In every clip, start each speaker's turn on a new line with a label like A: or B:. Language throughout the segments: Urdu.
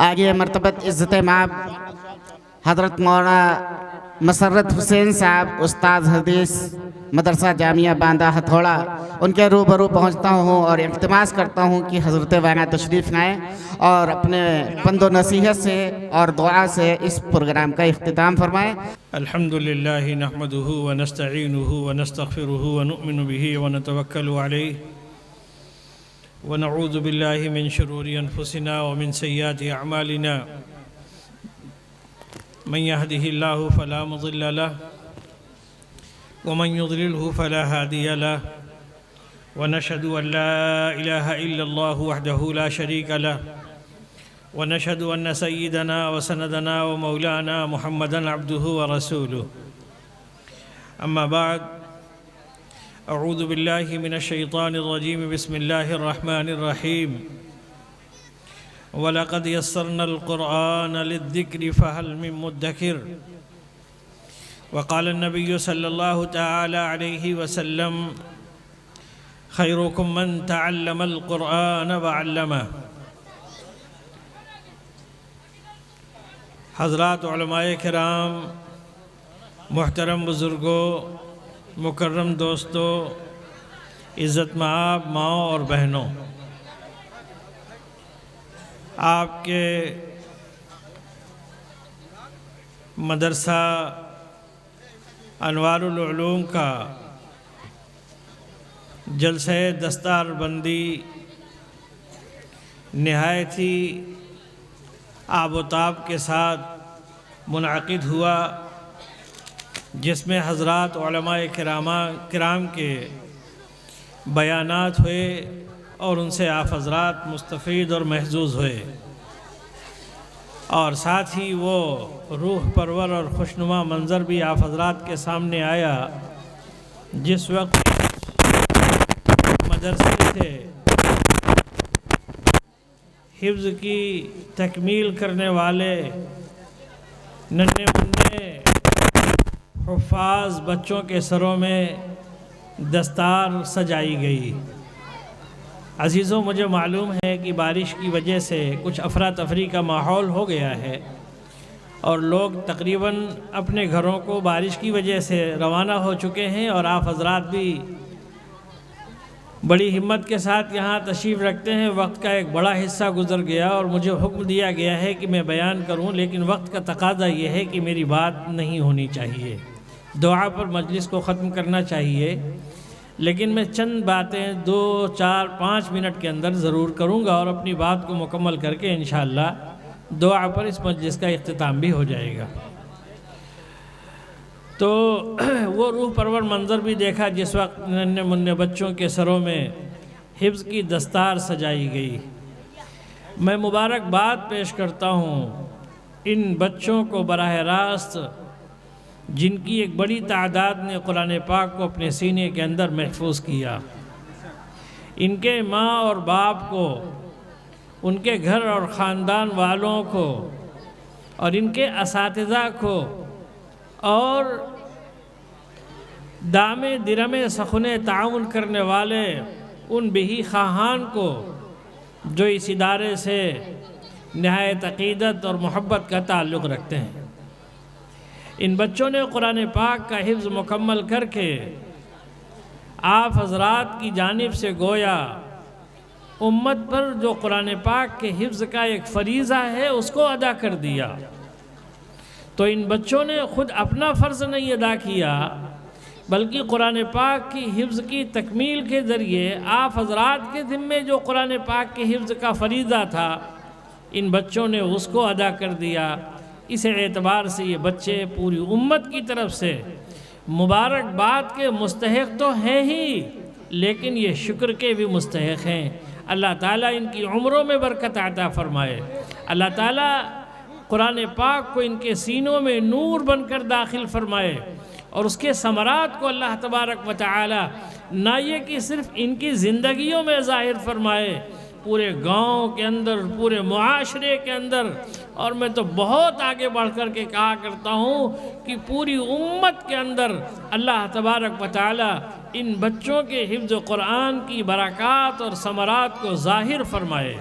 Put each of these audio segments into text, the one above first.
A: آگے مرتبت عزت مآب حضرت مولانا مسرت حسین صاحب استاد حدیث مدرسہ جامعہ باندہ ہتھوڑا، ان کے روبرو پہنچتا ہوں اور التماس کرتا ہوں کہ حضرت وانا تشریف لائیں اور اپنے پند و نصیحت سے اور دعا سے اس پروگرام کا اختتام فرمائیں۔
B: الحمدللہ نحمده ونستعینه ونستغفره ونؤمن به ونتوکل علیہ ونعوذ باللہ من شرور انفسنا ومن سیئات اعمالنا من يهده الله فلا مضل له ومن يضلله فلا هادي له ونشهد أن لا إله إلا الله وحده لا شريك له ونشهد أن سيدنا وسندنا ومولانا محمدا عبده ورسوله أما بعد أعوذ بالله من الشيطان الرجيم بسم الله الرحمن الرحيم وَلَقَدْ يَسَّرْنَا الْقُرْآنَ لِلذِّكْرِ فَهَلْ مِن مُدَّكِرٍ وقال النبي صلى الله تعالى عليه وسلم خيركم من تعلم القرآن وعلمه۔ حضرات علماء کرام، محترم بزرگوں، مکرم دوستوں، عزت مآب ماؤں اور بہنوں، آپ کے مدرسہ انوار العلوم کا جلسہ دستار بندی نہایت ہی آب و تاب کے ساتھ منعقد ہوا، جس میں حضرات علماء کرام کے بیانات ہوئے اور ان سے آپ حضرات مستفید اور محظوظ ہوئے، اور ساتھ ہی وہ روح پرور اور خوشنما منظر بھی آپ حضرات کے سامنے آیا جس وقت مدرسے سے حفظ کی تکمیل کرنے والے ننھے منھے حفاظ بچوں کے سروں میں دستار سجائی گئی۔ عزیزوں، مجھے معلوم ہے کہ بارش کی وجہ سے کچھ افراتفری کا ماحول ہو گیا ہے اور لوگ تقریباً اپنے گھروں کو بارش کی وجہ سے روانہ ہو چکے ہیں، اور آپ حضرات بھی بڑی ہمت کے ساتھ یہاں تشریف رکھتے ہیں۔ وقت کا ایک بڑا حصہ گزر گیا اور مجھے حکم دیا گیا ہے کہ میں بیان کروں، لیکن وقت کا تقاضا یہ ہے کہ میری بات نہیں ہونی چاہیے، دعا پر مجلس کو ختم کرنا چاہیے، لیکن میں چند باتیں 2 4 5 منٹ کے اندر ضرور کروں گا اور اپنی بات کو مکمل کر کے انشاءاللہ دعا پر اس مجلس کا اختتام بھی ہو جائے گا۔ تو وہ روح پرور منظر بھی دیکھا جس وقت ننھے منھے بچوں کے سروں میں حفظ کی دستار سجائی گئی۔ میں مبارکباد پیش کرتا ہوں ان بچوں کو براہ راست، جن کی ایک بڑی تعداد نے قرآن پاک کو اپنے سینے کے اندر محفوظ کیا، ان کے ماں اور باپ کو، ان کے گھر اور خاندان والوں کو، اور ان کے اساتذہ کو، اور دامے درمے سخنے تعاون کرنے والے ان بہی خواہان کو جو اس ادارے سے نہایت عقیدت اور محبت کا تعلق رکھتے ہیں۔ ان بچوں نے قرآن پاک کا حفظ مکمل کر کے آپ حضرات کی جانب سے گویا امت پر جو قرآن پاک کے حفظ کا ایک فریضہ ہے اس کو ادا کر دیا۔ تو ان بچوں نے خود اپنا فرض نہیں ادا کیا، بلکہ قرآن پاک کی حفظ کی تکمیل کے ذریعے آپ حضرات کے ذمے جو قرآن پاک کے حفظ کا فریضہ تھا، ان بچوں نے اس کو ادا کر دیا۔ اس اعتبار سے یہ بچے پوری امت کی طرف سے مبارکباد کے مستحق تو ہیں ہی، لیکن یہ شکر کے بھی مستحق ہیں۔ اللہ تعالیٰ ان کی عمروں میں برکت عطا فرمائے، اللہ تعالیٰ قرآن پاک کو ان کے سینوں میں نور بن کر داخل فرمائے، اور اس کے ثمرات کو اللہ تبارک و تعالیٰ نہ یہ کہ صرف ان کی زندگیوں میں ظاہر فرمائے، پورے گاؤں کے اندر، پورے معاشرے کے اندر، اور میں تو بہت آگے بڑھ کر کے کہا کرتا ہوں کہ پوری امت کے اندر اللہ تبارک و تعالیٰ ان بچوں کے حفظ قرآن کی برکات اور ثمرات کو ظاہر فرمائے۔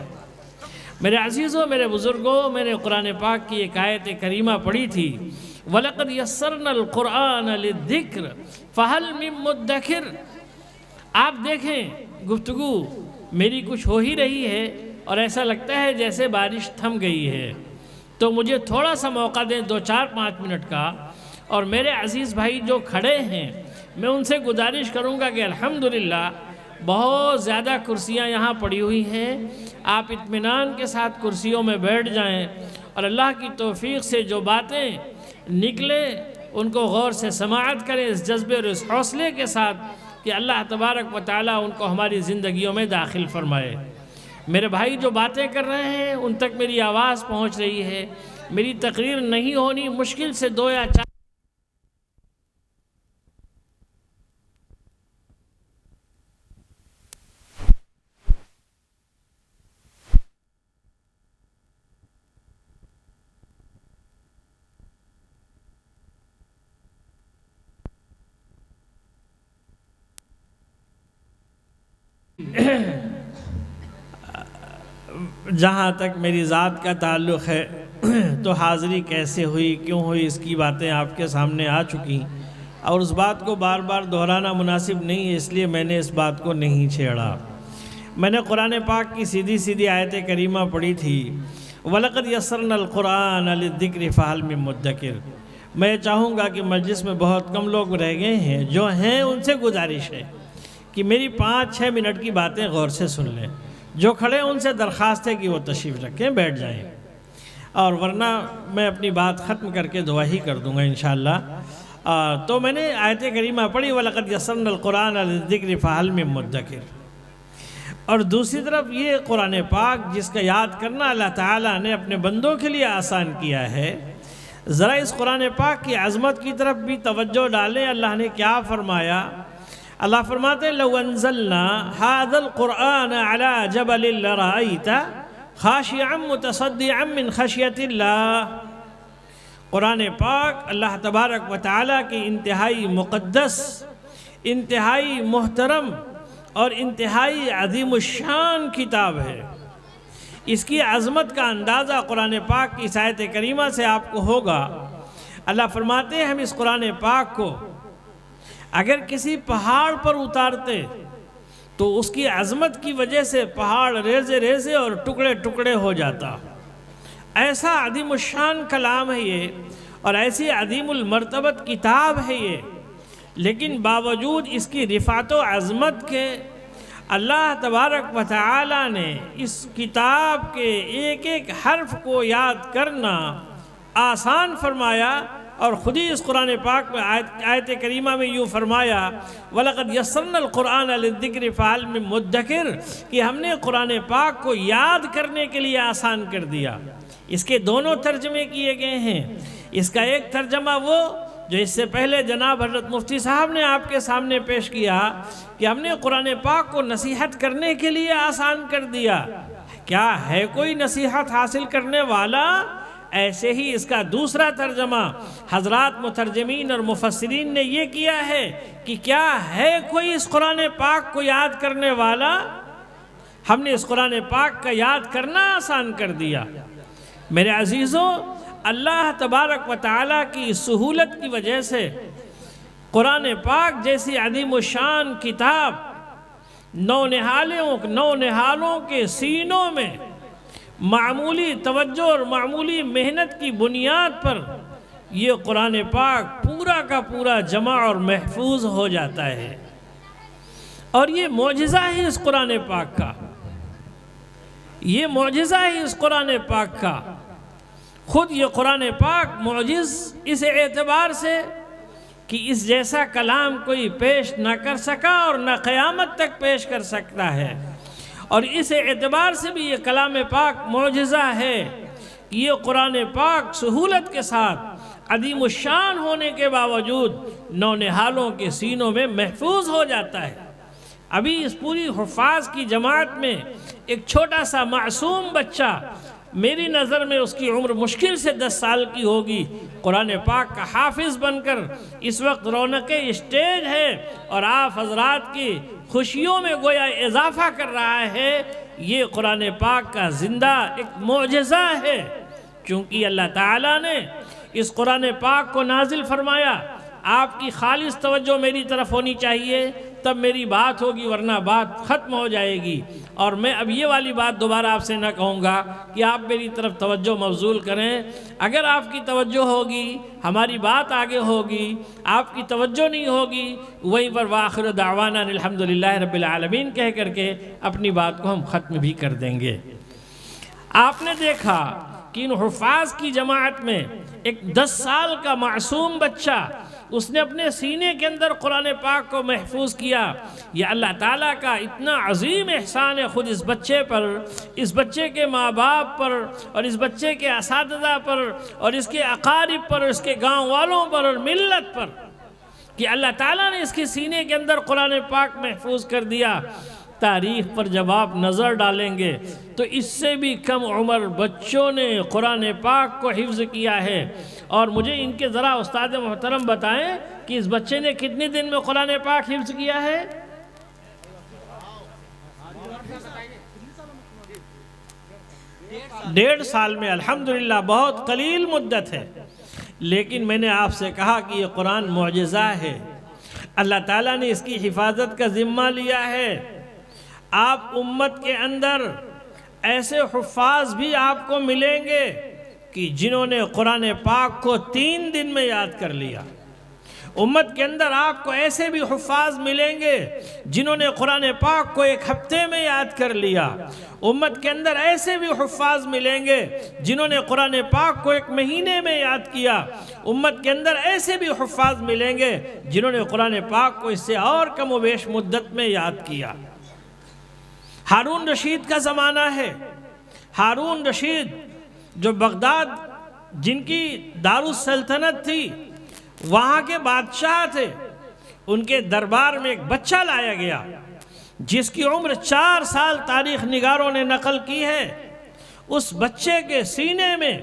B: میرے عزیزوں، میرے بزرگوں، میں نے قرآن پاک کی ایک آیت کریمہ پڑھی تھی، وَلَقَدْ يَسَّرْنَا الْقُرْآنَ لِلذِّكْرِ فَهَلْ مِن مُدَّكِرٍ۔ آپ دیکھیں گفتگو میری کچھ ہو ہی رہی ہے اور ایسا لگتا ہے جیسے بارش تھم گئی ہے، تو مجھے تھوڑا سا موقع دیں 2-4-5 منٹ کا، اور میرے عزیز بھائی جو کھڑے ہیں میں ان سے گزارش کروں گا کہ الحمدللہ بہت زیادہ کرسیاں یہاں پڑی ہوئی ہیں، آپ اطمینان کے ساتھ کرسیوں میں بیٹھ جائیں اور اللہ کی توفیق سے جو باتیں نکلیں ان کو غور سے سماعت کریں، اس جذبے اور اس حوصلے کے ساتھ کہ اللہ تبارک و تعالیٰ ان کو ہماری زندگیوں میں داخل فرمائے۔ میرے بھائی جو باتیں کر رہے ہیں ان تک میری آواز پہنچ رہی ہے، میری تقریر نہیں ہونی مشکل سے 2 یا 4۔ جہاں تک میری ذات کا تعلق ہے تو حاضری کیسے ہوئی، کیوں ہوئی، اس کی باتیں آپ کے سامنے آ چکی، اور اس بات کو بار بار دہرانا مناسب نہیں ہے، اس لیے میں نے اس بات کو نہیں چھیڑا۔ میں نے قرآن پاک کی سیدھی سیدھی آیت کریمہ پڑھی تھی، وَلَقَدْ يَسَّرْنَا الْقُرْآنَ لِلذِّكْرِ فَهَلْ مِن مُدَّكِرٍ۔ میں چاہوں گا کہ مجلس میں بہت کم لوگ رہ گئے ہیں، جو ہیں ان سے گزارش ہے کہ میری 5-6 منٹ کی باتیں غور سے سن لیں، جو کھڑے ان سے درخواست ہے کہ وہ تشریف رکھیں، بیٹھ جائیں، اور ورنہ میں اپنی بات ختم کر کے دعا ہی کر دوں گا انشاءاللہ۔ تو میں نے آیت کریمہ پڑھی، وَلَقَدْ يَسَّرْنَا الْقُرْآنَ لِلذِّكْرِ فَهَلْ مِن مُدَّكِرٍ، اور دوسری طرف یہ قرآن پاک جس کا یاد کرنا اللہ تعالیٰ نے اپنے بندوں کے لیے آسان کیا ہے، ذرا اس قرآن پاک کی عظمت کی طرف بھی توجہ ڈالیں۔ اللہ نے کیا فرمایا؟ اللہ فرماتے ہیں لَوْ أَنزَلْنَا هَذَا الْقُرْآنَ عَلَى جَبَلٍ لَرَأَيْتَ خَاشِعًا مُتَصَدِّعًا مِّنْ خَشْيَةِ اللَّهِ۔ قرآن پاک اللہ تبارک و تعالیٰ کی انتہائی مقدس، انتہائی محترم اور انتہائی عظیم الشان کتاب ہے۔ اس کی عظمت کا اندازہ قرآن پاک کی آیت کریمہ سے آپ کو ہوگا۔ اللہ فرماتے ہیں ہم اس قرآن پاک کو اگر کسی پہاڑ پر اتارتے تو اس کی عظمت کی وجہ سے پہاڑ ریزے ریزے اور ٹکڑے ٹکڑے ہو جاتا۔ ایسا عظیم الشان کلام ہے یہ، اور ایسی عظیم المرتبت کتاب ہے یہ، لیکن باوجود اس کی رفعت و عظمت کے اللہ تبارک و تعالی نے اس کتاب کے ایک ایک حرف کو یاد کرنا آسان فرمایا، اور خود ہی اس قرآن پاک میں آیت کریمہ میں یوں فرمایا وَلَقَدْ يَسَّرْنَا الْقُرْآنَ لِلذِّكْرِ فَهَلْ مِن مُدَّكِرٍ، کہ ہم نے قرآن پاک کو یاد کرنے کے لیے آسان کر دیا۔ اس کے دونوں ترجمے کیے گئے ہیں۔ اس کا ایک ترجمہ وہ جو اس سے پہلے جناب حضرت مفتی صاحب نے آپ کے سامنے پیش کیا کہ ہم نے قرآن پاک کو نصیحت کرنے کے لیے آسان کر دیا۔ کیا ہے کوئی نصیحت حاصل کرنے والا؟ ایسے ہی اس کا دوسرا ترجمہ حضرات مترجمین اور مفسرین نے یہ کیا ہے کہ کیا ہے کوئی اس قرآن پاک کو یاد کرنے والا؟ ہم نے اس قرآن پاک کا یاد کرنا آسان کر دیا۔ میرے عزیزوں، اللہ تبارک و تعالیٰ کی سہولت کی وجہ سے قرآن پاک جیسی عظیم الشان کتاب نونہالوں کے سینوں میں معمولی توجہ اور معمولی محنت کی بنیاد پر یہ قرآن پاک پورا کا پورا جمع اور محفوظ ہو جاتا ہے، اور یہ معجزہ ہے اس قرآن پاک کا، یہ معجزہ ہے اس قرآن پاک کا۔ خود یہ قرآن پاک معجز اس اعتبار سے کہ اس جیسا کلام کوئی پیش نہ کر سکا اور نہ قیامت تک پیش کر سکتا ہے، اور اس اعتبار سے بھی یہ کلام پاک معجزہ ہے کہ یہ قرآن پاک سہولت کے ساتھ عظیم الشان ہونے کے باوجود نونہالوں کے سینوں میں محفوظ ہو جاتا ہے۔ ابھی اس پوری حفاظ کی جماعت میں ایک چھوٹا سا معصوم بچہ، میری نظر میں اس کی عمر مشکل سے 10 سال کی ہوگی، قرآن پاک کا حافظ بن کر اس وقت رونق اسٹیج ہے اور آپ حضرات کی خوشیوں میں گویا اضافہ کر رہا ہے۔ یہ قرآن پاک کا زندہ ایک معجزہ ہے، چونکہ اللہ تعالیٰ نے اس قرآن پاک کو نازل فرمایا۔ آپ کی خالص توجہ میری طرف ہونی چاہیے، تب میری بات ہوگی، ورنہ بات ختم ہو جائے گی۔ اور میں اب یہ والی بات دوبارہ آپ سے نہ کہوں گا کہ آپ میری طرف توجہ مبذول کریں۔ اگر آپ کی توجہ ہوگی، ہماری بات آگے ہوگی، آپ کی توجہ نہیں ہوگی، وہیں پر وآخر دعوانا الحمدللہ رب العالمین کہہ کر کے اپنی بات کو ہم ختم بھی کر دیں گے۔ آپ نے دیکھا کہ ان حفاظ کی جماعت میں ایک 10 سال کا معصوم بچہ، اس نے اپنے سینے کے اندر قرآن پاک کو محفوظ کیا۔ یہ اللہ تعالیٰ کا اتنا عظیم احسان ہے خود اس بچے پر، اس بچے کے ماں باپ پر، اور اس بچے کے اساتذہ پر، اور اس کے اقارب پر، اس کے گاؤں والوں پر اور ملت پر، کہ اللہ تعالیٰ نے اس کے سینے کے اندر قرآن پاک محفوظ کر دیا۔ تاریخ پر جب آپ نظر ڈالیں گے تو اس سے بھی کم عمر بچوں نے قرآن پاک کو حفظ کیا ہے۔ اور مجھے ان کے ذرا استاد محترم بتائیں کہ اس بچے نے کتنے دن میں قرآن پاک حفظ کیا ہے؟ 1.5 سال میں، الحمدللہ بہت قلیل مدت ہے۔ لیکن میں نے آپ سے کہا کہ یہ قرآن معجزہ ہے، اللہ تعالیٰ نے اس کی حفاظت کا ذمہ لیا ہے۔ آپ امت کے اندر ایسے حفاظ بھی آپ کو ملیں گے کہ جنہوں نے قرآن پاک کو 3 دن میں یاد کر لیا۔ امت کے اندر آپ کو ایسے بھی حفاظ ملیں گے جنہوں نے قرآن پاک کو 1 ہفتے میں یاد کر لیا۔ امت کے اندر ایسے بھی حفاظ ملیں گے جنہوں نے قرآن پاک کو 1 مہینے میں یاد کیا۔ امت کے اندر ایسے بھی حفاظ ملیں گے جنہوں نے قرآن پاک کو اس سے اور کم و بیش مدت میں یاد کیا۔ ہارون رشید کا زمانہ ہے۔ ہارون رشید جو بغداد، جن کی دارالسلطنت تھی، وہاں کے بادشاہ تھے، ان کے دربار میں ایک بچہ لایا گیا جس کی عمر 4 سال تاریخ نگاروں نے نقل کی ہے۔ اس بچے کے سینے میں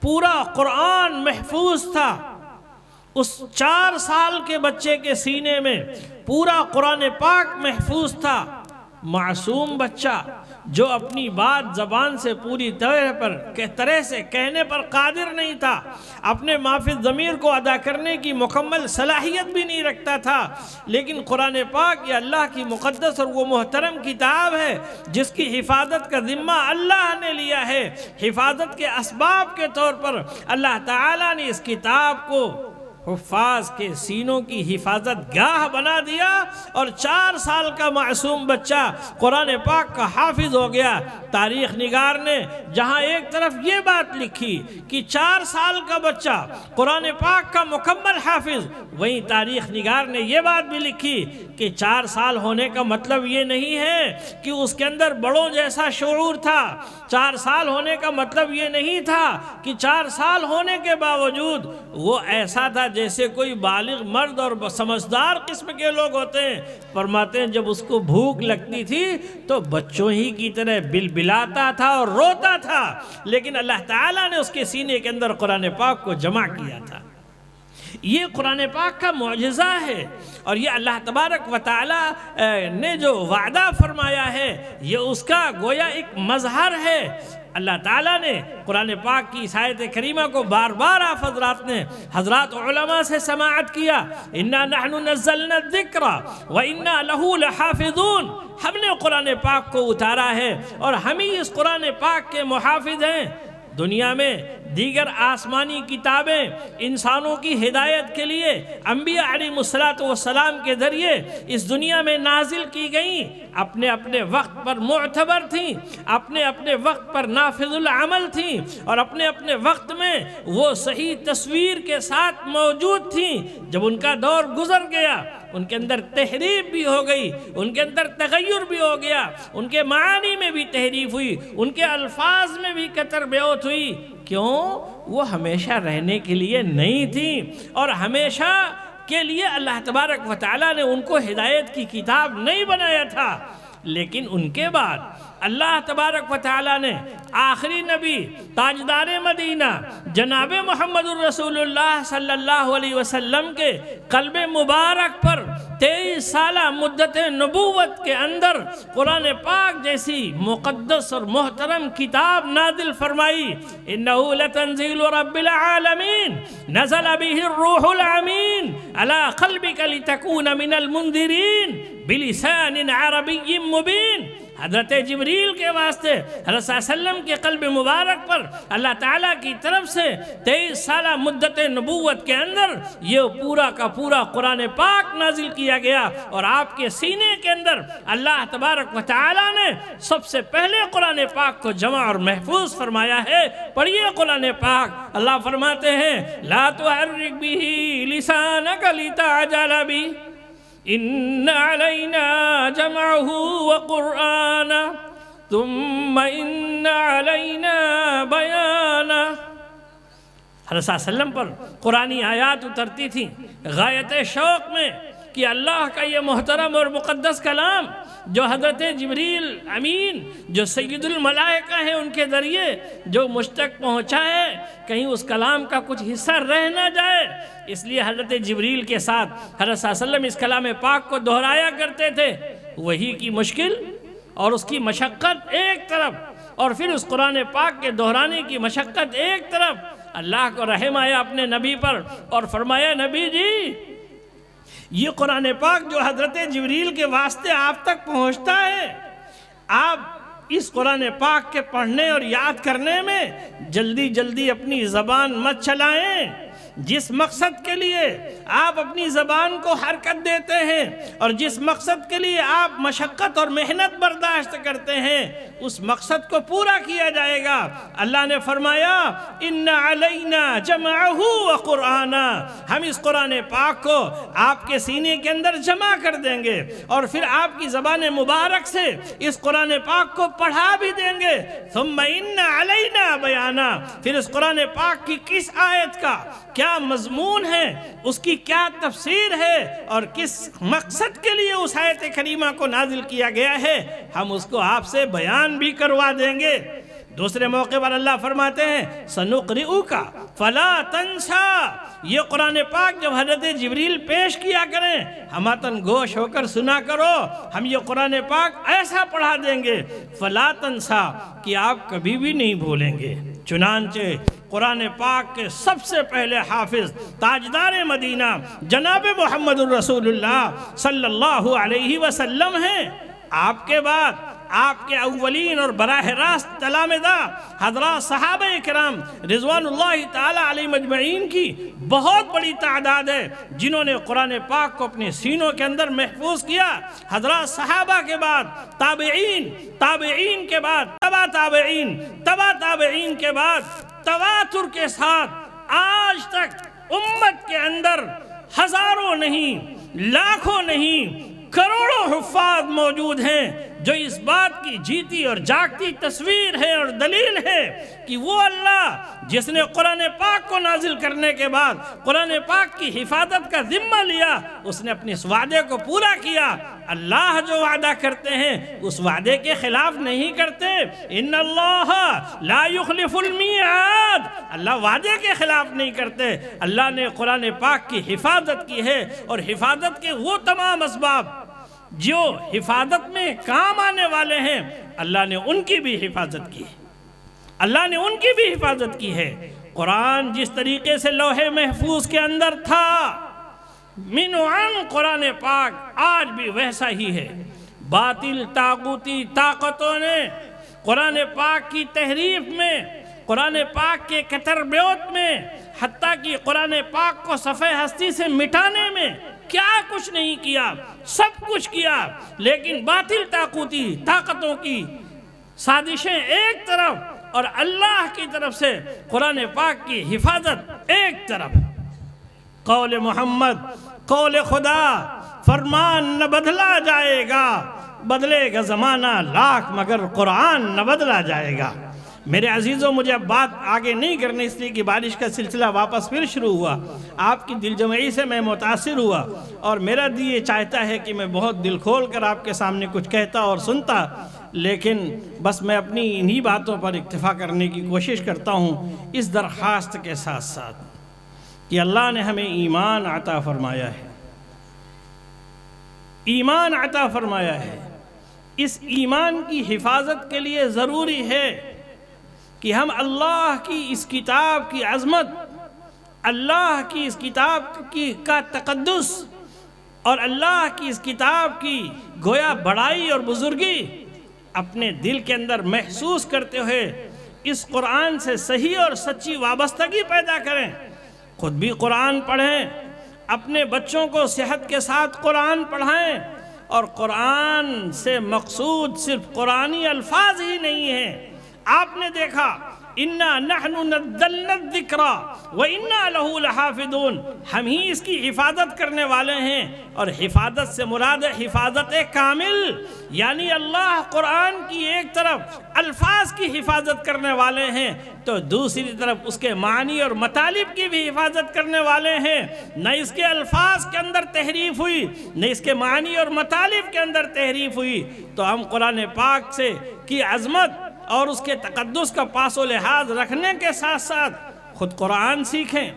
B: پورا قرآن محفوظ تھا۔ اس 4 سال کے بچے کے سینے میں پورا قرآن پاک محفوظ تھا۔ معصوم بچہ جو اپنی بات زبان سے پوری طرح سے کہنے پر قادر نہیں تھا، اپنے مافی ضمیر کو ادا کرنے کی مکمل صلاحیت بھی نہیں رکھتا تھا، لیکن قرآن پاک یہ اللہ کی مقدس اور وہ محترم کتاب ہے جس کی حفاظت کا ذمہ اللہ نے لیا ہے۔ حفاظت کے اسباب کے طور پر اللہ تعالیٰ نے اس کتاب کو حفاظ کے سینوں کی حفاظت گاہ بنا دیا، اور 4 سال کا معصوم بچہ قرآن پاک کا حافظ ہو گیا۔ تاریخ نگار نے جہاں ایک طرف یہ بات لکھی کہ 4 سال کا بچہ قرآن پاک کا مکمل حافظ، وہیں تاریخ نگار نے یہ بات بھی لکھی کہ 4 سال ہونے کا مطلب یہ نہیں ہے کہ اس کے اندر بڑوں جیسا شعور تھا۔ 4 سال ہونے کا مطلب یہ نہیں تھا کہ 4 سال ہونے کے باوجود وہ ایسا تھا جیسے کوئی بالغ مرد اور سمجھدار قسم کے لوگ ہوتے ہیں۔ فرماتے ہیں جب اس کو بھوک لگتی تھی تو بچوں ہی کی طرح بلبلاتا تھا اور روتا تھا، لیکن اللہ تعالیٰ نے اس کے سینے کے اندر قرآن پاک کو جمع کیا تھا۔ یہ قرآن پاک کا معجزہ ہے، اور یہ اللہ تبارک و تعالی نے جو وعدہ فرمایا ہے یہ اس کا گویا ایک مظہر ہے۔ اللہ تعالیٰ نے قرآن پاک کی اس آیت کریمہ کو بار بار آپ حضرات علماء سے سماعت کیا، اِنَّا نَحْنُ نَزَّلْنَا الذِّكْرَ وَإِنَّا لَهُ لَحَافِظُونَ، ہم نے قرآن پاک کو اتارا ہے اور ہم ہی اس قرآن پاک کے محافظ ہیں۔ دنیا میں دیگر آسمانی کتابیں انسانوں کی ہدایت کے لیے انبیاء علیہ السلام کے ذریعے اس دنیا میں نازل کی گئیں، اپنے اپنے وقت پر معتبر تھیں، اپنے اپنے وقت پر نافذ العمل تھیں، اور اپنے اپنے وقت میں وہ صحیح تصویر کے ساتھ موجود تھیں۔ جب ان کا دور گزر گیا، ان کے اندر تحریف بھی ہو گئی، ان کے اندر تغیر بھی ہو گیا، ان کے معانی میں بھی تحریف ہوئی، ان کے الفاظ میں بھی کتر بیوت ہوئی۔ کیوں؟ وہ ہمیشہ رہنے کے لیے نہیں تھیں، اور ہمیشہ کے لیے اللہ تبارک و تعالیٰ نے ان کو ہدایت کی کتاب نہیں بنایا تھا۔ لیکن ان کے بعد اللہ تبارک و تعالیٰ نے آخری نبی تاجدار مدینہ جناب محمد الرسول اللہ صلی اللہ علیہ وسلم کے قلب مبارک پر 23 سالہ مدت نبوت کے اندر قرآن پاک جیسی مقدس اور محترم کتاب نازل فرمائی۔ انہو لتنزیل رب العالمین نزل به الروح الامین علی قلبک لتکون من المنذرین بلسان عربی مبین۔ حضرت جبریل کے واسطے حضرت صلی اللہ علیہ وسلم کے قلب مبارک پر اللہ تعالیٰ کی طرف سے 23 سالہ مدت نبوت کے اندر یہ پورا کا پورا قرآن پاک نازل کیا گیا، اور آپ کے سینے کے اندر اللہ تبارک و تعالیٰ نے سب سے پہلے قرآن پاک کو جمع اور محفوظ فرمایا ہے۔ پڑھیے قرآن پاک، اللہ فرماتے ہیں لا تحرک به لسانک لتعجل به ان علینا جمعہ وقرآنا ثم ان علینا بیانا۔ حضرت صلی اللہ علیہ وسلم پر قرآنی آیات اترتی تھیں غایت شوق میں کہ اللہ کا یہ محترم اور مقدس کلام جو حضرت جبریل امین جو سید الملائکہ ہیں ان کے ذریعے جو مجھ تک پہنچا ہے، کہیں اس کلام کا کچھ حصہ رہ نہ جائے، اس لیے حضرت جبریل کے ساتھ حضرت صلی اللہ علیہ وسلم اس کلام پاک کو دہرایا کرتے تھے۔ وہی کی مشکل اور اس کی مشقت ایک طرف، اور پھر اس قرآن پاک کے دہرانے کی مشقت ایک طرف، اللہ کو رحم آیا اپنے نبی پر اور فرمایا نبی جی یہ قرآن پاک جو حضرت جبریل کے واسطے آپ تک پہنچتا ہے، آپ اس قرآن پاک کے پڑھنے اور یاد کرنے میں جلدی جلدی اپنی زبان مت چلائیں۔ جس مقصد کے لیے آپ اپنی زبان کو حرکت دیتے ہیں اور جس مقصد کے لیے آپ مشقت اور محنت برداشت کرتے ہیں، اس مقصد کو پورا کیا جائے گا۔ اللہ نے فرمایا ان علینا جمعہ وقرآنا، ہم اس قرآن پاک کو آپ کے سینے کے اندر جمع کر دیں گے اور پھر آپ کی زبان مبارک سے اس قرآن پاک کو پڑھا بھی دیں گے۔ ثم ان علینا بیانا، پھر اس قرآن پاک کی کس آیت کا کیا مضمون ہے، اس کی کیا تفسیر ہے اور کس مقصد کے لیے اس آیت کریمہ کو نازل کیا گیا ہے، ہم اس کو آپ سے بیان بھی کروا دیں گے۔ دوسرے موقع پر اللہ فرماتے ہیں سنقرئک فلا تنسى، یہ قرآن پاک جب حضرت جبریل پیش کیا کریں ہماتن گوش ہو کر سنا کرو، ہم یہ قرآن پاک ایسا پڑھا دیں گے فلا تنسى کہ آپ کبھی بھی نہیں بھولیں گے۔ چنانچہ قرآن پاک کے سب سے پہلے حافظ تاجدار مدینہ جناب محمد الرسول اللہ صلی اللہ علیہ وسلم ہیں۔ آپ کے بعد آپ کے اولین اور براہ راست تلامذہ حضرات صحابہ کرام رضوان اللہ تعالی علیہ مجمعین کی بہت بڑی تعداد ہے جنہوں نے قرآن پاک کو اپنے سینوں کے اندر محفوظ کیا۔ حضرات صحابہ کے بعد تابعین، تابعین کے بعد تبا تابعین، تبا تابعین کے بعد تواتر کے ساتھ آج تک امت کے اندر ہزاروں نہیں، لاکھوں نہیں، کروڑوں حفاظ موجود ہیں جو اس بات کی جیتی اور جاگتی تصویر ہے اور دلیل ہے کہ وہ اللہ جس نے قرآن پاک کو نازل کرنے کے بعد قرآن پاک کی حفاظت کا ذمہ لیا، اس نے اپنے اس وعدے کو پورا کیا۔ اللہ جو وعدہ کرتے ہیں اس وعدے کے خلاف نہیں کرتے۔ ان اللہ لا یخلف المیعاد، اللہ وعدے کے خلاف نہیں کرتے۔ اللہ نے قرآن پاک کی حفاظت کی ہے، اور حفاظت کے وہ تمام اسباب جو حفاظت میں کام آنے والے ہیں اللہ نے ان کی بھی حفاظت کی ہے، اللہ نے ان کی بھی حفاظت کی ہے۔ قرآن جس طریقے سے لوح محفوظ کے اندر تھا، من عن قرآن پاک آج بھی ویسا ہی ہے۔ باطل طاغوتی طاقتوں نے قرآن پاک کی تحریف میں، قرآن پاک کے کتر بیوت میں، حتیٰ کہ قرآن پاک کو صفحہ ہستی سے مٹانے میں کیا کچھ نہیں کیا، سب کچھ کیا، لیکن باطل طاقوتی طاقتوں کی سازشیں ایک طرف اور اللہ کی طرف سے قرآن پاک کی حفاظت ایک طرف۔ قول محمد، قول خدا، فرمان نہ بدلا جائے گا، بدلے گا زمانہ لاکھ مگر قرآن نہ بدلا جائے گا۔ میرے عزیزوں، مجھے اب بات آگے نہیں کرنی، اس لیے کہ بارش کا سلسلہ واپس پھر شروع ہوا۔ آپ کی دل جمعی سے میں متاثر ہوا، اور میرا دل یہ چاہتا ہے کہ میں بہت دل کھول کر آپ کے سامنے کچھ کہتا اور سنتا، لیکن بس میں اپنی انہی باتوں پر اکتفا کرنے کی کوشش کرتا ہوں، اس درخواست کے ساتھ ساتھ کہ اللہ نے ہمیں ایمان عطا فرمایا ہے، ایمان عطا فرمایا ہے۔ اس ایمان کی حفاظت کے لیے ضروری ہے کہ ہم اللہ کی اس کتاب کی عظمت، اللہ کی اس کتاب کا تقدس اور اللہ کی اس کتاب کی گویا بڑائی اور بزرگی اپنے دل کے اندر محسوس کرتے ہوئے اس قرآن سے صحیح اور سچی وابستگی پیدا کریں، خود بھی قرآن پڑھیں، اپنے بچوں کو صحت کے ساتھ قرآن پڑھائیں، اور قرآن سے مقصود صرف قرآنی الفاظ ہی نہیں ہیں۔ آپ نے دیکھا اِنَّا نَحْنُ نَزَّلْنَا الذِّكْرَ وَإِنَّا لَهُ لَحَافِظُونَ، ہم ہی اس کی حفاظت کرنے والے ہیں، اور حفاظت سے مراد ہے حفاظت کامل، یعنی اللہ قرآن کی ایک طرف الفاظ کی حفاظت کرنے والے ہیں تو دوسری طرف اس کے معنی اور مطالب کی بھی حفاظت کرنے والے ہیں۔ نہ اس کے الفاظ کے اندر تحریف ہوئی، نہ اس کے معنی اور مطالب کے اندر تحریف ہوئی، تو ہم قرآن پاک سے کی عظمت اور اس کے تقدس کا پاس و لحاظ رکھنے کے ساتھ ساتھ خود قرآن سیکھیں،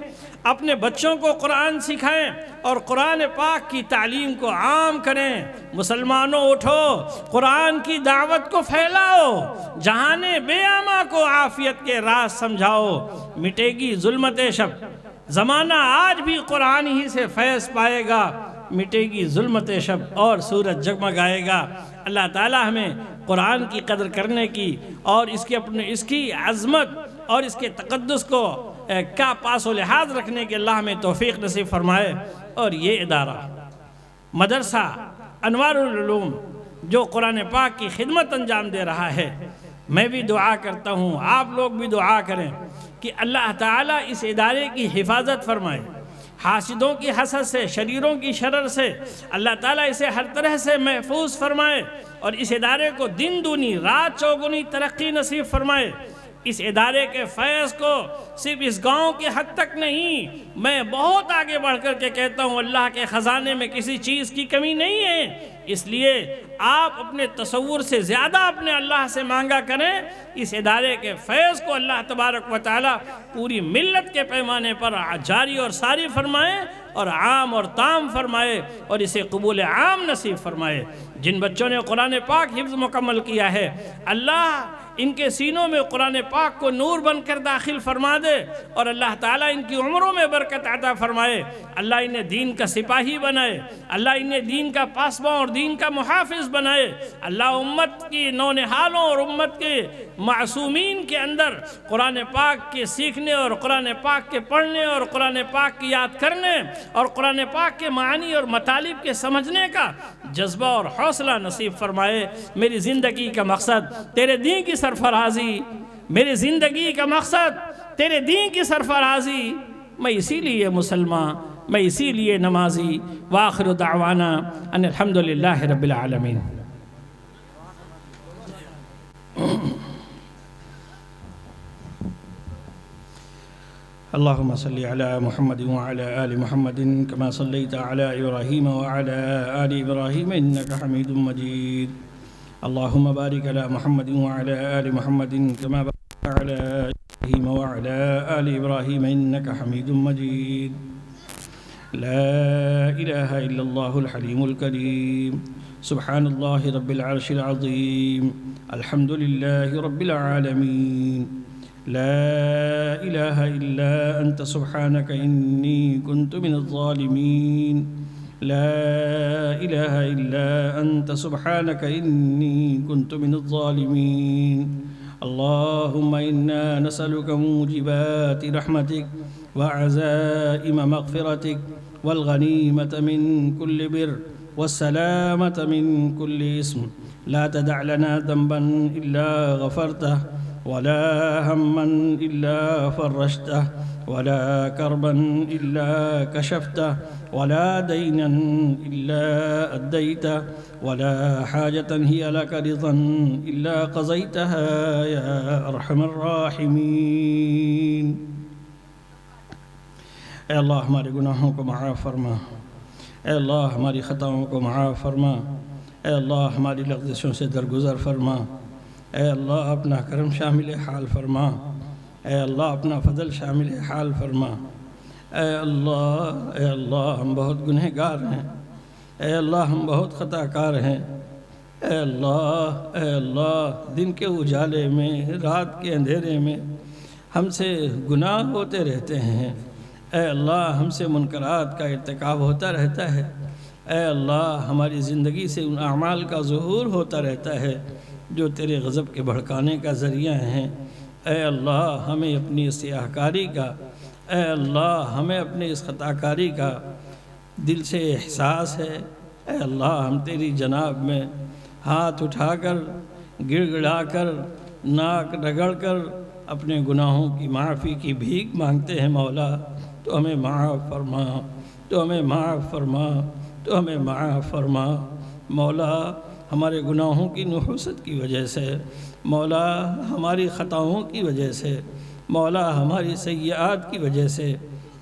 B: اپنے بچوں کو قرآن سکھائیں، اور قرآن پاک کی تعلیم کو عام کریں۔ مسلمانوں اٹھو، قرآن کی دعوت کو پھیلاؤ، جہان بے اما کو عافیت کے راز سمجھاؤ، مٹے گی ظلمت شب، زمانہ آج بھی قرآن ہی سے فیض پائے گا، مٹے گی ظلمت شب اور سورج جگمگائے گا۔ اللہ تعالی ہمیں قرآن کی قدر کرنے کی اور اس کی عظمت اور اس کے تقدس کو کا پاس و لحاظ رکھنے کے اللہ ہمیں توفیق نصیب فرمائے۔ اور یہ ادارہ مدرسہ انوار العلوم جو قرآن پاک کی خدمت انجام دے رہا ہے، میں بھی دعا کرتا ہوں، آپ لوگ بھی دعا کریں کہ اللہ تعالیٰ اس ادارے کی حفاظت فرمائے، حاسدوں کی حسد سے، شریروں کی شرر سے اللہ تعالیٰ اسے ہر طرح سے محفوظ فرمائے، اور اس ادارے کو دن دونی رات چوگنی ترقی نصیب فرمائے۔ اس ادارے کے فیض کو صرف اس گاؤں کے حد تک نہیں، میں بہت آگے بڑھ کر کے کہتا ہوں، اللہ کے خزانے میں کسی چیز کی کمی نہیں ہے، اس لیے آپ اپنے تصور سے زیادہ اپنے اللہ سے مانگا کریں، اس ادارے کے فیض کو اللہ تبارک و تعالی پوری ملت کے پیمانے پر جاری اور ساری فرمائے، اور عام اور تام فرمائے، اور اسے قبول عام نصیب فرمائے۔ جن بچوں نے قرآن پاک حفظ مکمل کیا ہے، اللہ ان کے سینوں میں قرآن پاک کو نور بن کر داخل فرما دے، اور اللہ تعالیٰ ان کی عمروں میں برکت عطا فرمائے، اللہ انہیں دین کا سپاہی بنائے، اللہ انہیں دین کا پاسباں اور دین کا محافظ بنائے، اللہ امت کی نونہالوں اور امت کے معصومین کے اندر قرآن پاک کے سیکھنے اور قرآن پاک کے پڑھنے اور قرآن پاک کی یاد کرنے اور قرآن پاک کے معنی اور مطالب کے سمجھنے کا جذبہ اور حوصلہ نصیب فرمائے۔ میری زندگی کا مقصد تیرے دین کی سرفرازی، میری زندگی کا مقصد تیرے دین کی سرفرازی، میں اسی لیے مسلمان، میں اسی لیے نمازی۔ وآخر دعوانا ان الحمدللہ رب العالمین۔ اللهم صل على محمد وعلى آل محمد كما صليت على إبراهيم وعلى آل إبراهيم إنك حميد مجيد. اللهم بارك على محمد وعلى آل محمد كما باركت على إبراهيم وعلى آل إبراهيم إنك حميد مجيد. لا إله إلا الله الحليم الكريم. سبحان الله رب العرش العظيم. الحمد لله رب العالمين. لا إله إلا أنت سبحانك إني كنت من الظالمين. لا إله إلا أنت سبحانك إني كنت من الظالمين. اللهم إنا نسألك موجبات رحمتك وعزائم مغفرتك والغنيمة من كل بر والسلامة من كل اسم. لا تدع لنا ذنبا إلا غفرته
C: ولا هما إلا فرجته ولا كربا إلا كشفته ولا دينا إلا أديته ولا حاجة هي لك رضا إلا قضيتها يا أرحم الراحمين. اے اللہ ہمارے گناہوں کو معاف فرما، اے اللہ ہماری خطاؤں کو معاف فرما، اے اللہ ہماری لغزشوں سے درگزر فرما، اے اللہ اپنا کرم شامل حال فرما، اے اللہ اپنا فضل شامل حال فرما، اے اللہ ہم بہت گنہگار ہیں، اے اللہ ہم بہت خطا کار ہیں، اے اللہ دن کے اجالے میں، رات کے اندھیرے میں ہم سے گناہ ہوتے رہتے ہیں، اے اللہ ہم سے منکرات کا ارتکاب ہوتا رہتا ہے، اے اللہ ہماری زندگی سے ان اعمال کا ظہور ہوتا رہتا ہے جو تیرے غضب کے بھڑکانے کا ذریعہ ہیں، اے اللہ ہمیں اپنی اس سیاہکاری کا، اے اللہ ہمیں اپنے اس خطاکاری کا دل سے احساس ہے، اے اللہ ہم تیری جناب میں ہاتھ اٹھا کر، گڑ گڑا کر، ناک رگڑ کر اپنے گناہوں کی معافی کی بھیک مانگتے ہیں مولا، تو ہمیں معاف فرما، تو ہمیں معاف فرما، تو ہمیں معاف فرما مولا۔ ہمارے گناہوں کی نحوست کی وجہ سے مولا، ہماری خطاؤں کی وجہ سے مولا، ہماری سیئات کی وجہ سے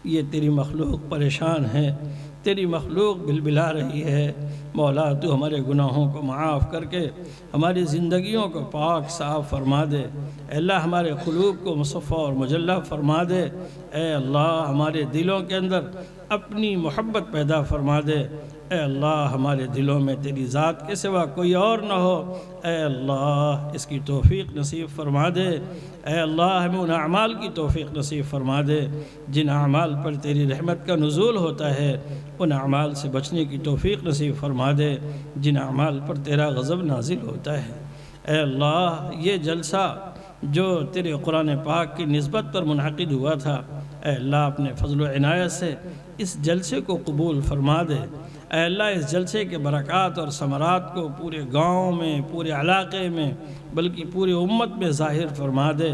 C: یہ تیری مخلوق پریشان ہے، تیری مخلوق بلبلا رہی ہے مولا۔ تو ہمارے گناہوں کو معاف کر کے ہماری زندگیوں کو پاک صاف فرما دے، اے اللہ ہمارے قلوب کو مصفى اور مجلہ فرما دے، اے اللہ ہمارے دلوں کے اندر اپنی محبت پیدا فرما دے، اے اللہ ہمارے دلوں میں تیری ذات کے سوا کوئی اور نہ ہو، اے اللہ اس کی توفیق نصیب فرما دے، اے اللہ ہمیں ان اعمال کی توفیق نصیب فرما دے جن اعمال پر تیری رحمت کا نزول ہوتا ہے، ان اعمال سے بچنے کی توفیق نصیب فرما دے جن اعمال پر تیرا غضب نازل ہوتا ہے، اے اللہ یہ جلسہ جو تیرے قرآن پاک کی نسبت پر منعقد ہوا تھا، اے اللہ اپنے فضل و عنایت سے اس جلسے کو قبول فرما دے، اے اللہ اس جلسے کے برکات اور ثمرات کو پورے گاؤں میں، پورے علاقے میں، بلکہ پوری امت میں ظاہر فرما دے،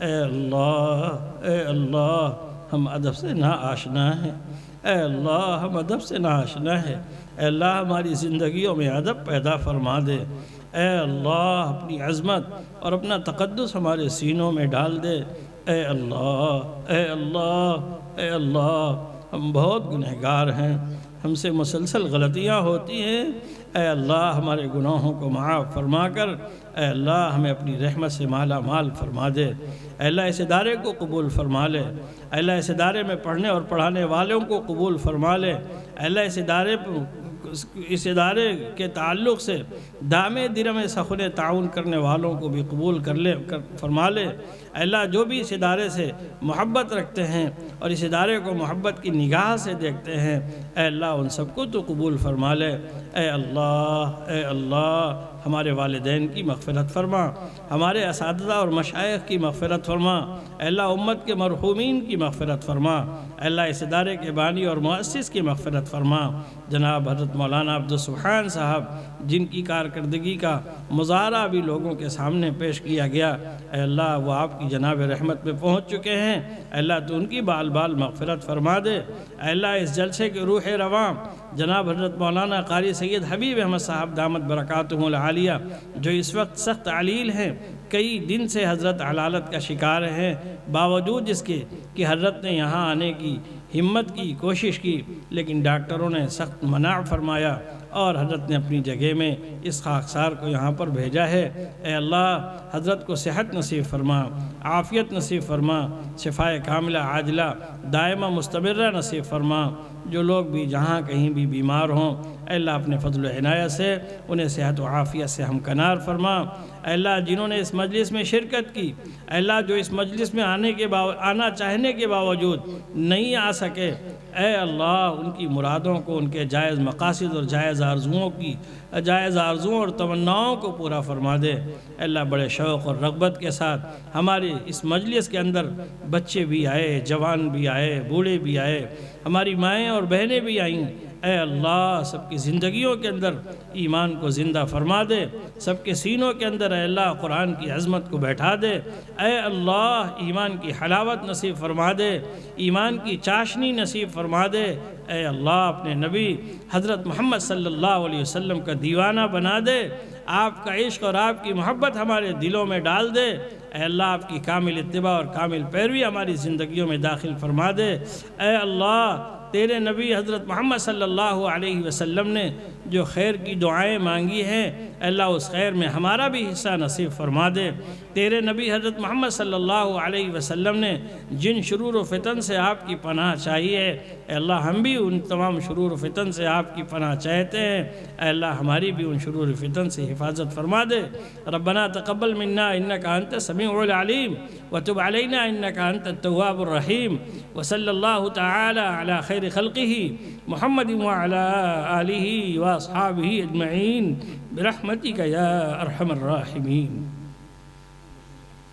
C: اے اللہ ہم ادب سے نا آشنا ہیں، اے اللہ ہم ادب سے نا آشنا ہیں، اے اللہ ہماری زندگیوں میں ادب پیدا فرما دے، اے اللہ اپنی عظمت اور اپنا تقدس ہمارے سینوں میں ڈال دے، اے اللہ اے اللہ اے اللہ ہم بہت گنہگار ہیں، ہم سے مسلسل غلطیاں ہوتی ہیں، اے اللہ ہمارے گناہوں کو معاف فرما کر اے اللہ ہمیں اپنی رحمت سے مالا مال فرما دے، اے اللہ اس ادارے کو قبول فرما لے، اے اللہ اس ادارے میں پڑھنے اور پڑھانے والوں کو قبول فرما لے، اے اللہ اس ادارے کے تعلق سے دامے درم سخن تعاون کرنے والوں کو بھی قبول فرما لے، اے اللہ جو بھی اس ادارے سے محبت رکھتے ہیں اور اس ادارے کو محبت کی نگاہ سے دیکھتے ہیں، اے اللہ ان سب کو تو قبول فرما لے، اے اللہ ہمارے والدین کی مغفرت فرما، ہمارے اساتذہ اور مشائخ کی مغفرت فرما، اے اللہ امت کے مرحومین کی مغفرت فرما، اے اللہ اس ادارے کے بانی اور مؤسس کی مغفرت فرما، جناب حضرت مولانا عبدالسبحان صاحب جن کی کارکردگی کا مظاہرہ بھی لوگوں کے سامنے پیش کیا گیا، اے اللہ وہ آپ کی جناب رحمت میں پہنچ چکے ہیں، اے اللہ تو ان کی بال بال مغفرت فرما دے، اے اللہ اس جلسے کے روح رواں جناب حضرت مولانا قاری سید حبیب احمد صاحب دامت برکاتہم العالیہ جو اس وقت سخت علیل ہیں، کئی دن سے حضرت علالت کا شکار ہیں، باوجود اس کے کہ حضرت نے یہاں آنے کی ہمت کی، کوشش کی، لیکن ڈاکٹروں نے سخت منع فرمایا اور حضرت نے اپنی جگہ میں اس خاکسار کو یہاں پر بھیجا ہے، اے اللہ حضرت کو صحت نصیب فرما، عافیت نصیب فرما، شفاء کاملہ عاجلہ دائمہ مستمرہ نصیب فرما، جو لوگ بھی جہاں کہیں بھی بیمار ہوں اے اللہ اپنے فضل و عنایت سے انہیں صحت و عافیت سے ہمکنار فرما، اے اللہ جنہوں نے اس مجلس میں شرکت کی، اے اللہ جو اس مجلس میں آنا چاہنے کے باوجود نہیں آ سکے، اے اللہ ان کی مرادوں کو، ان کے جائز مقاصد اور جائز آرزوؤں اور تمناؤں کو پورا فرما دے، اے اللہ بڑے شوق اور رغبت کے ساتھ ہمارے اس مجلس کے اندر بچے بھی آئے، جوان بھی آئے، بوڑھے بھی آئے، ہماری مائیں اور بہنیں بھی آئیں، اے اللہ سب کی زندگیوں کے اندر ایمان کو زندہ فرما دے، سب کے سینوں کے اندر اے اللہ قرآن کی عظمت کو بیٹھا دے، اے اللہ ایمان کی حلاوت نصیب فرما دے، ایمان کی چاشنی نصیب فرما دے، اے اللہ اپنے نبی حضرت محمد صلی اللہ علیہ وسلم کا دیوانہ بنا دے، آپ کا عشق اور آپ کی محبت ہمارے دلوں میں ڈال دے، اے اللہ آپ کی کامل اتباع اور کامل پیروی ہماری زندگیوں میں داخل فرما دے، اے اللہ تیرے نبی حضرت محمد صلی اللہ علیہ وسلم نے جو خیر کی دعائیں مانگی ہیں اے اللہ اس خیر میں ہمارا بھی حصہ نصیب فرما دے، تیرے نبی حضرت محمد صلی اللہ علیہ وسلم نے جن شرور و فتن سے آپ کی پناہ چاہی ہے اے اللہ ہم بھی ان تمام شرور و فتن سے آپ کی پناہ چاہتے ہیں، اے اللہ ہماری بھی ان شرور و فتن سے حفاظت فرما دے۔ ربنا تقبل منا انکا انت السمیع العلیم وتب علینا انکا انت التواب الرحیم وصلی اللہ تعالی علی خیر خلقہ محمد وعلی آلہ واصحابہ اجمعین برحمتک یا ارحم الراحمین۔